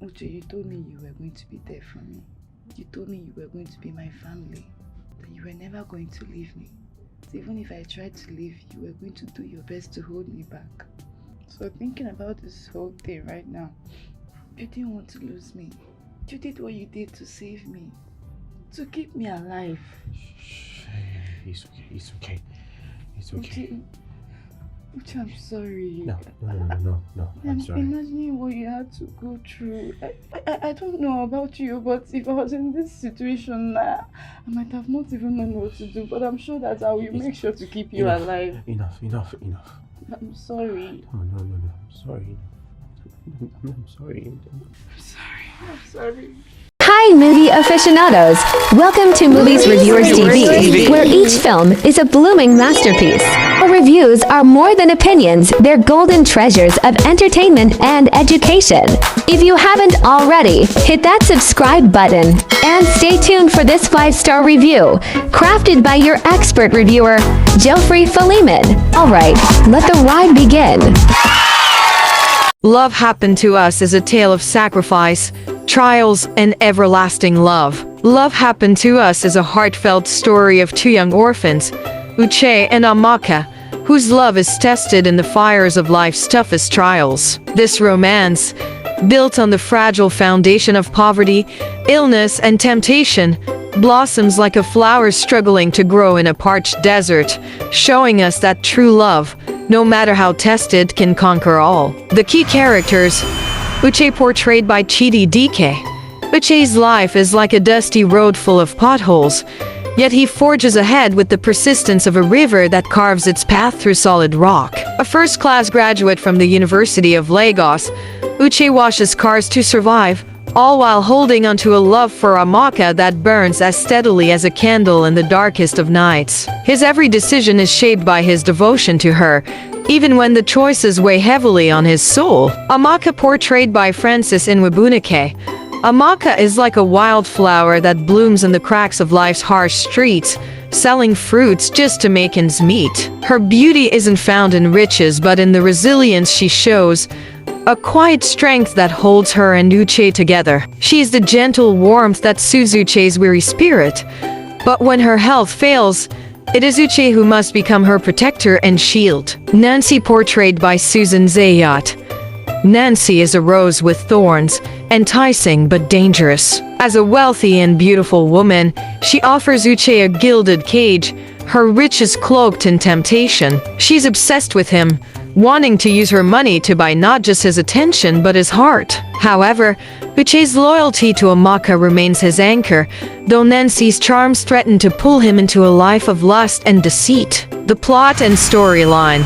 Uche, you told me you were going to be there for me. You told me you were going to be my family. That you were never going to leave me. So even if I tried to leave, you were going to do your best to hold me back. So thinking about this whole thing right now, you didn't want to lose me. You did what you did to save me. To keep me alive. Shh. It's okay. It's okay. Uche, I'm sorry. No. I'm sorry. Imagining what you had to go through. I don't know about you, but if I was in this situation, I might have not even known what to do. But I'm sure that I will make sure to keep you alive. Enough. I'm sorry. No. I'm sorry. I'm sorry. Hi, movie aficionados! Welcome to Movies Reviewers TV, where each film is a blooming masterpiece. Our reviews are more than opinions, they're golden treasures of entertainment and education. If you haven't already, hit that subscribe button, and stay tuned for this 5-star review, crafted by your expert reviewer, Geoffrey Feliman. Alright, let the ride begin. Love Happened to Us is a tale of sacrifice, trials, and everlasting love. Love Happened to Us is a heartfelt story of two young orphans, Uche and Amaka, whose love is tested in the fires of life's toughest trials. This romance, built on the fragile foundation of poverty, illness, and temptation, blossoms like a flower struggling to grow in a parched desert, showing us that true love, no matter how tested, can conquer all. The key characters: Uche, portrayed by Chidi Dike. Uche's life is like a dusty road full of potholes, yet he forges ahead with the persistence of a river that carves its path through solid rock. A first-class graduate from the University of Lagos, Uche washes cars to survive, all while holding onto a love for Amaka that burns as steadily as a candle in the darkest of nights. His every decision is shaped by his devotion to her, even when the choices weigh heavily on his soul. Amaka, portrayed by Francis Nwabunike. Amaka is like a wildflower that blooms in the cracks of life's harsh streets, selling fruits just to make ends meet. Her beauty isn't found in riches, but in the resilience she shows, a quiet strength that holds her and Uche together. She is the gentle warmth that soothes Uche's weary spirit. But when her health fails, it is Uche who must become her protector and shield. Nancy, portrayed by Susan Zayat. Nancy is a rose with thorns, enticing but dangerous. As a wealthy and beautiful woman, she offers Uche a gilded cage, her riches cloaked in temptation. She's obsessed with him, wanting to use her money to buy not just his attention but his heart. However, Uche's loyalty to Amaka remains his anchor, though Nancy's charms threaten to pull him into a life of lust and deceit. The plot and storyline.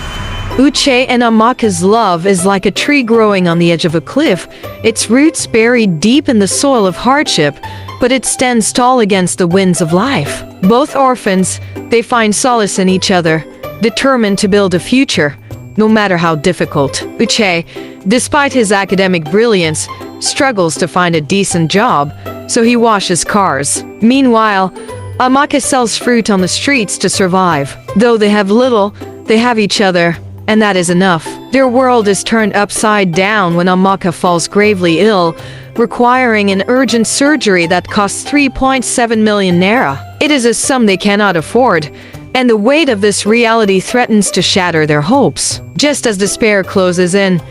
Uche and Amaka's love is like a tree growing on the edge of a cliff, its roots buried deep in the soil of hardship, but it stands tall against the winds of life. Both orphans, they find solace in each other, determined to build a future, no matter how difficult. Uche, despite his academic brilliance, struggles to find a decent job, so he washes cars. Meanwhile, Amaka sells fruit on the streets to survive. Though they have little, they have each other, and that is enough. Their world is turned upside down when Amaka falls gravely ill, requiring an urgent surgery that costs 3.7 million naira. It is a sum they cannot afford, and the weight of this reality threatens to shatter their hopes. Just as despair closes in,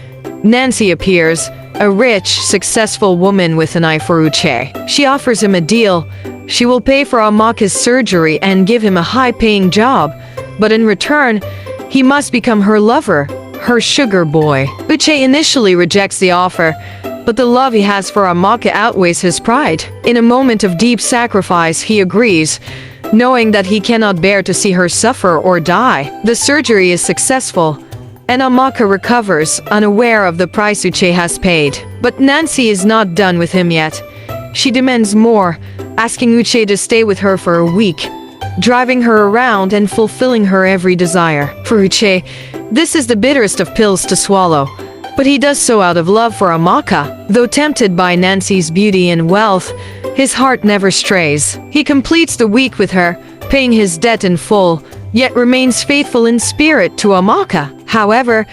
Nancy appears, a rich, successful woman with an eye for Uche. She offers him a deal. She will pay for Amaka's surgery and give him a high-paying job, but in return, he must become her lover, her sugar boy. Uche initially rejects the offer, but the love he has for Amaka outweighs his pride. In a moment of deep sacrifice, he agrees, knowing that he cannot bear to see her suffer or die. The surgery is successful, and Amaka recovers, unaware of the price Uche has paid. But Nancy is not done with him yet. She demands more, asking Uche to stay with her for a week, driving her around and fulfilling her every desire. For Uche, this is the bitterest of pills to swallow, but he does so out of love for Amaka. Though tempted by Nancy's beauty and wealth, his heart never strays. He completes the week with her, paying his debt in full, yet remains faithful in spirit to Amaka. However,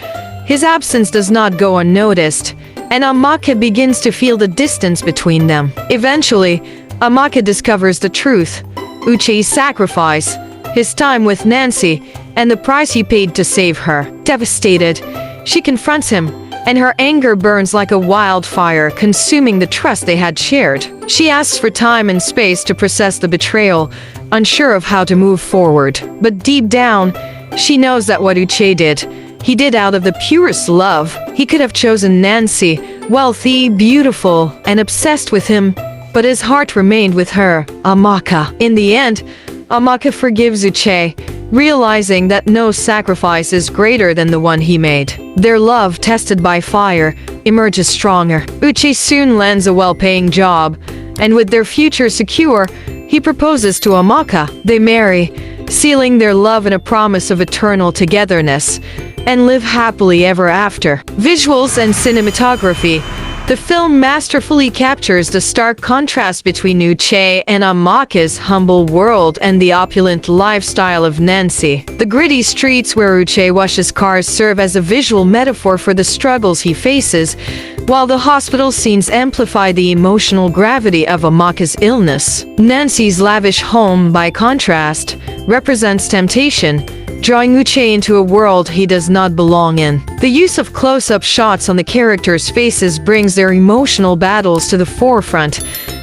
his absence does not go unnoticed. and Amaka begins to feel the distance between them. Eventually, Amaka discovers the truth: Uche's sacrifice, his time with Nancy, and the price he paid to save her. Devastated, she confronts him, and her anger burns like a wildfire, consuming the trust they had shared. She asks for time and space to process the betrayal, unsure of how to move forward. But deep down, she knows that what Uche did, he did out of the purest love. He could have chosen Nancy, wealthy, beautiful, and obsessed with him, but his heart remained with her, Amaka. In the end, Amaka forgives Uche, realizing that no sacrifice is greater than the one he made. Their love, tested by fire, emerges stronger. Uche soon lands a well-paying job, and with their future secure, he proposes to Amaka. They marry, sealing their love in a promise of eternal togetherness, and live happily ever after. Visuals and cinematography. The film masterfully captures the stark contrast between Uche and Amaka's humble world and the opulent lifestyle of Nancy. The gritty streets where Uche washes cars serve as a visual metaphor for the struggles he faces, while the hospital scenes amplify the emotional gravity of Amaka's illness. Nancy's lavish home, by contrast, represents temptation, drawing Uche into a world he does not belong in. The use of close-up shots on the characters' faces brings their emotional battles to the forefront,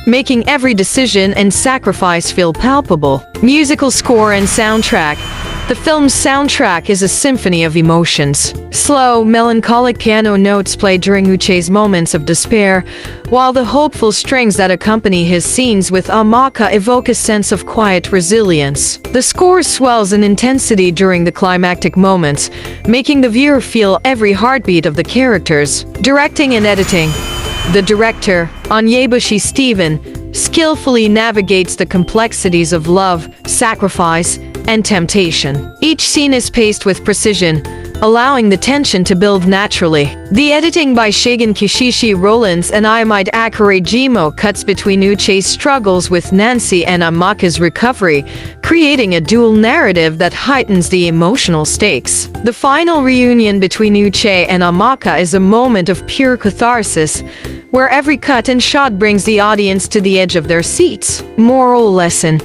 making every decision and sacrifice feel palpable. Musical score and soundtrack. The film's soundtrack is a symphony of emotions. Slow, melancholic piano notes play during Uche's moments of despair, while the hopeful strings that accompany his scenes with Amaka evoke a sense of quiet resilience. The score swells in intensity during the climactic moments, making the viewer feel every heartbeat of the characters. Directing and editing. The director, Onyebuchi Stephen, skillfully navigates the complexities of love, sacrifice, and temptation. Each scene is paced with precision, allowing the tension to build naturally. The editing by Shagan Kishishi Rollins and Imide Akure Jimo cuts between Uche's struggles with Nancy and Amaka's recovery, creating a dual narrative that heightens the emotional stakes. The final reunion between Uche and Amaka is a moment of pure catharsis, where every cut and shot brings the audience to the edge of their seats. Moral lesson: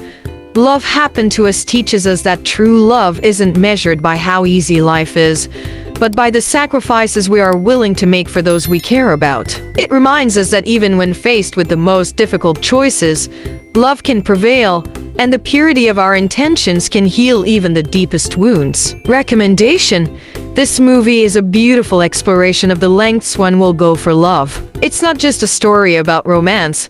Love Happened to Us teaches us that true love isn't measured by how easy life is, but by the sacrifices we are willing to make for those we care about. It reminds us that even when faced with the most difficult choices, love can prevail, and the purity of our intentions can heal even the deepest wounds. Recommendation: this movie is a beautiful exploration of the lengths one will go for love. It's not just a story about romance.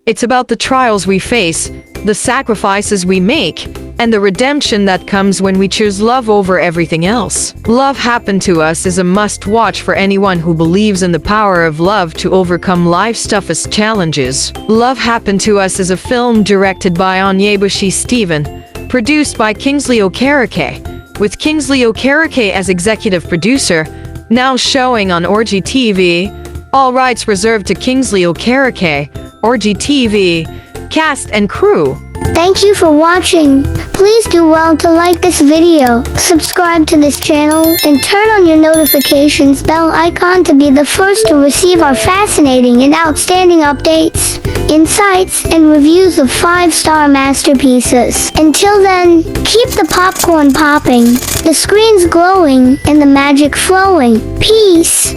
It's about the trials we face, the sacrifices we make, and the redemption that comes when we choose love over everything else. Love Happened to Us is a must-watch for anyone who believes in the power of love to overcome life's toughest challenges. Love Happened to Us is a film directed by Onyebuchi Stephen, produced by Kingsley Okereke, with Kingsley Okereke as executive producer, now showing on Orgy TV. All rights reserved to Kingsley Okereke, Orgy TV, cast and crew. Thank you for watching. Please do well to like this video, subscribe to this channel, and turn on your notifications bell icon to be the first to receive our fascinating and outstanding updates, insights, and reviews of 5-star masterpieces. Until then, keep the popcorn popping, the screens glowing, and the magic flowing. Peace.